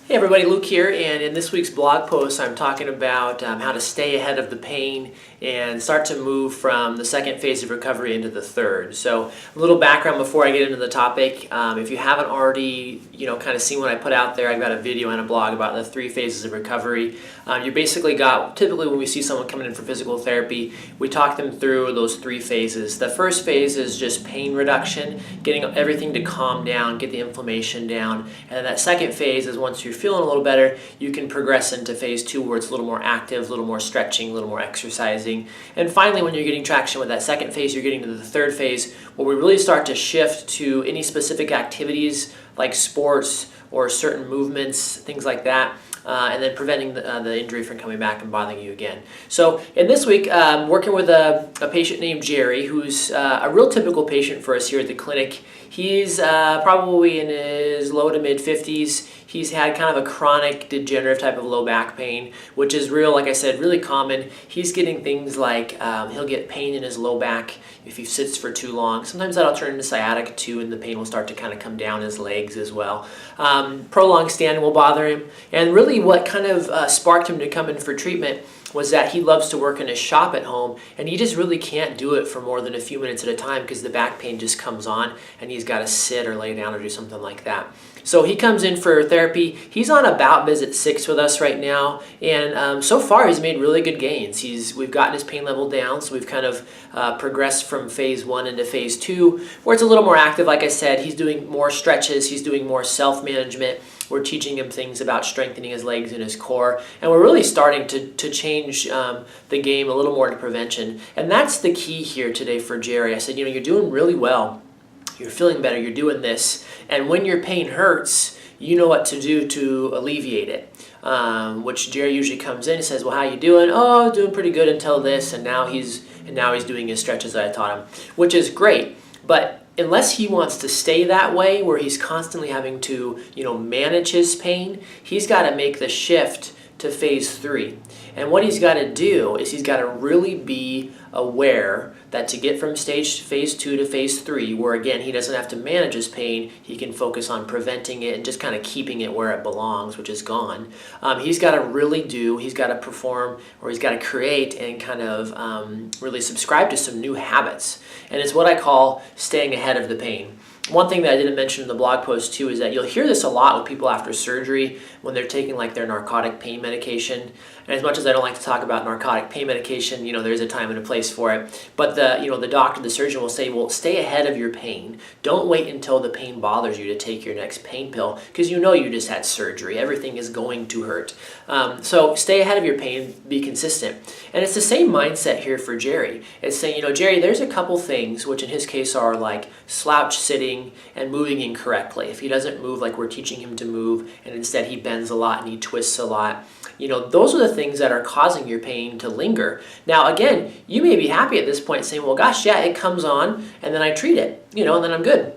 Hey everybody, Luke here, and in this week's blog post I'm talking about how to stay ahead of the pain and start to move from the second phase of recovery into the third. So a little background before I get into the topic. If you haven't already kind of seen what I put out there, I've got a video and a blog about the 3 phases of recovery. You basically got, typically when we see someone coming in for physical therapy, we talk them through those 3 phases. The first phase is just pain reduction, getting everything to calm down, get the inflammation down, and then that second phase is once you're feeling a little better, you can progress into phase 2 where it's a little more active, a little more stretching, a little more exercising. And finally, when you're getting traction with that second phase, you're getting to the third phase where we really start to shift to any specific activities like sports or certain movements, things like that. And then preventing the injury from coming back and bothering you again. So in this week, I'm working with a patient named Jerry, who's a real typical patient for us here at the clinic. He's probably in his low to mid 50s. He's had kind of a chronic degenerative type of low back pain, which is real, like I said, really common. He's getting things like he'll get pain in his low back if he sits for too long. Sometimes that'll turn into sciatica too, and the pain will start to kind of come down his legs as well. Prolonged standing will bother him. And really what kind of sparked him to come in for treatment was that he loves to work in his shop at home, and he just really can't do it for more than a few minutes at a time because the back pain just comes on and he's got to sit or lay down or do something like that. So he comes in for therapy. He's on about visit 6 with us right now, and so far he's made really good gains. We've gotten his pain level down, so we've kind of progressed from phase 1 into phase 2, where it's a little more active. Like I said, he's doing more stretches, he's doing more self-management. We're teaching him things about strengthening his legs and his core, and we're really starting to change the game a little more to prevention. And that's the key here today for Jerry. I said, you're doing really well. You're feeling better, you're doing this, and when your pain hurts, you know what to do to alleviate it. Which Jerry usually comes in and says, well, how you doing? Oh, doing pretty good until this, and now he's doing his stretches that I taught him, which is great. But unless he wants to stay that way, where he's constantly having to, manage his pain, he's got to make the shift to phase 3. And what he's got to do is he's got to really be aware that to get from phase 2 to phase 3, where again he doesn't have to manage his pain, he can focus on preventing it and just kind of keeping it where it belongs, which is gone. He's got to perform, or he's got to create and kind of really subscribe to some new habits. And it's what I call staying ahead of the pain. One thing that I didn't mention in the blog post too is that you'll hear this a lot with people after surgery when they're taking like their narcotic pain medication. And as much as I don't like to talk about narcotic pain medication, there's a time and a place for it. But the doctor, the surgeon will say, well, stay ahead of your pain. Don't wait until the pain bothers you to take your next pain pill, because you just had surgery. Everything is going to hurt. So stay ahead of your pain, be consistent. And it's the same mindset here for Jerry. It's saying, Jerry, there's a couple things, which in his case are like slouch sitting and moving incorrectly. If he doesn't move like we're teaching him to move, and instead he bends a lot and he twists a lot, those are the things that are causing your pain to linger. Now, again, you may be happy at this point saying, well, gosh, yeah, it comes on and then I treat it, and then I'm good.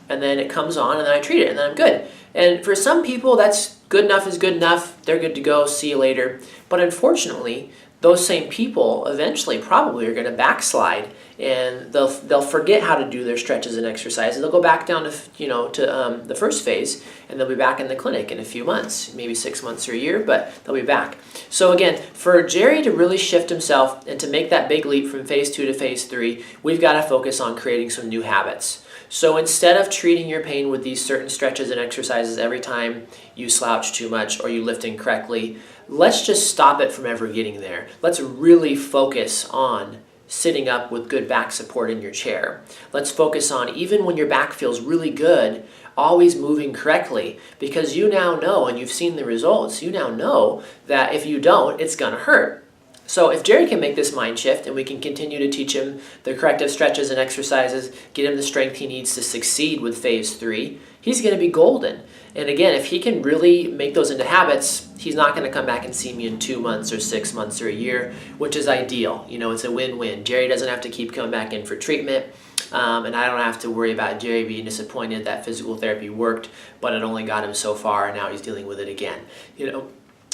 And then it comes on and then I treat it and then I'm good. And for some people, that's good enough is good enough. They're good to go. See you later. But unfortunately, those same people eventually probably are going to backslide, and they'll forget how to do their stretches and exercises. They'll go back down to the first phase, and they'll be back in the clinic in a few months, maybe 6 months or a year, but they'll be back. So again, for Jerry to really shift himself and to make that big leap from phase 2 to phase 3, we've got to focus on creating some new habits. So instead of treating your pain with these certain stretches and exercises every time you slouch too much or you lift incorrectly, let's just stop it from ever getting there. Let's really focus on sitting up with good back support in your chair. Let's focus on, even when your back feels really good, always moving correctly, because you now know, and you've seen the results, you now know that if you don't, it's going to hurt. So if Jerry can make this mind shift, and we can continue to teach him the corrective stretches and exercises, get him the strength he needs to succeed with phase 3, he's going to be golden. And again, if he can really make those into habits, he's not going to come back and see me in 2 months or 6 months or a year, which is ideal. It's a win-win. Jerry doesn't have to keep coming back in for treatment, and I don't have to worry about Jerry being disappointed that physical therapy worked, but it only got him so far, and now he's dealing with it again.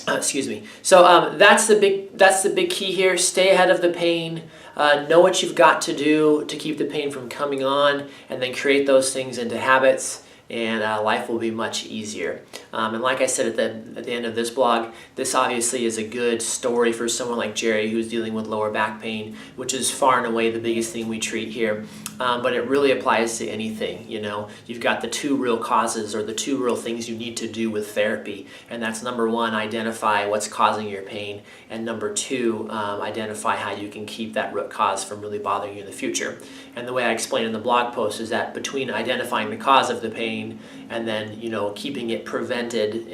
Excuse me. So that's the big key here. Stay ahead of the pain. Know what you've got to do to keep the pain from coming on, and then create those things into habits. and life will be much easier. And like I said at the end of this blog, this obviously is a good story for someone like Jerry who's dealing with lower back pain, which is far and away the biggest thing we treat here. But it really applies to anything. You've got the two real causes, or the two real things you need to do with therapy, and that's number one, identify what's causing your pain, and number two, identify how you can keep that root cause from really bothering you in the future. And the way I explain in the blog post is that between identifying the cause of the pain and then keeping it prevented,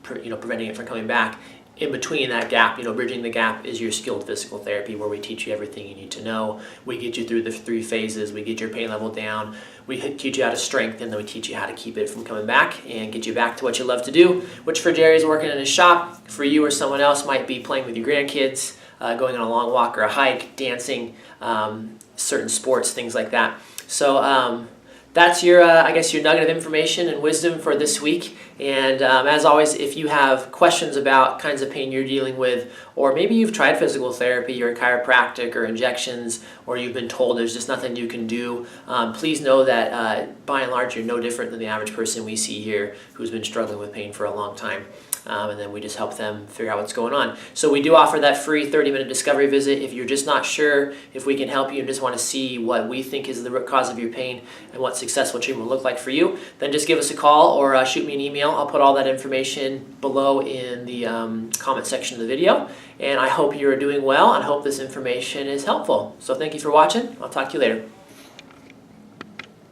preventing it from coming back, in between that gap, bridging the gap, is your skilled physical therapy, where we teach you everything you need to know. We get you through the 3 phases. We get your pain level down. We teach you how to strengthen, and then we teach you how to keep it from coming back and get you back to what you love to do, which for Jerry is working in his shop. For you or someone else might be playing with your grandkids, going on a long walk or a hike, dancing, certain sports, things like that. So that's your, your nugget of information and wisdom for this week. And as always, if you have questions about kinds of pain you're dealing with, or maybe you've tried physical therapy or chiropractic or injections, or you've been told there's just nothing you can do, please know that by and large you're no different than the average person we see here who's been struggling with pain for a long time. And then we just help them figure out what's going on. So we do offer that free 30-minute discovery visit. If you're just not sure if we can help you and just want to see what we think is the root cause of your pain and what successful treatment will look like for you, then just give us a call or shoot me an email. I'll put all that information below in the comment section of the video. And I hope you're doing well, and I hope this information is helpful. So thank you for watching. I'll talk to you later.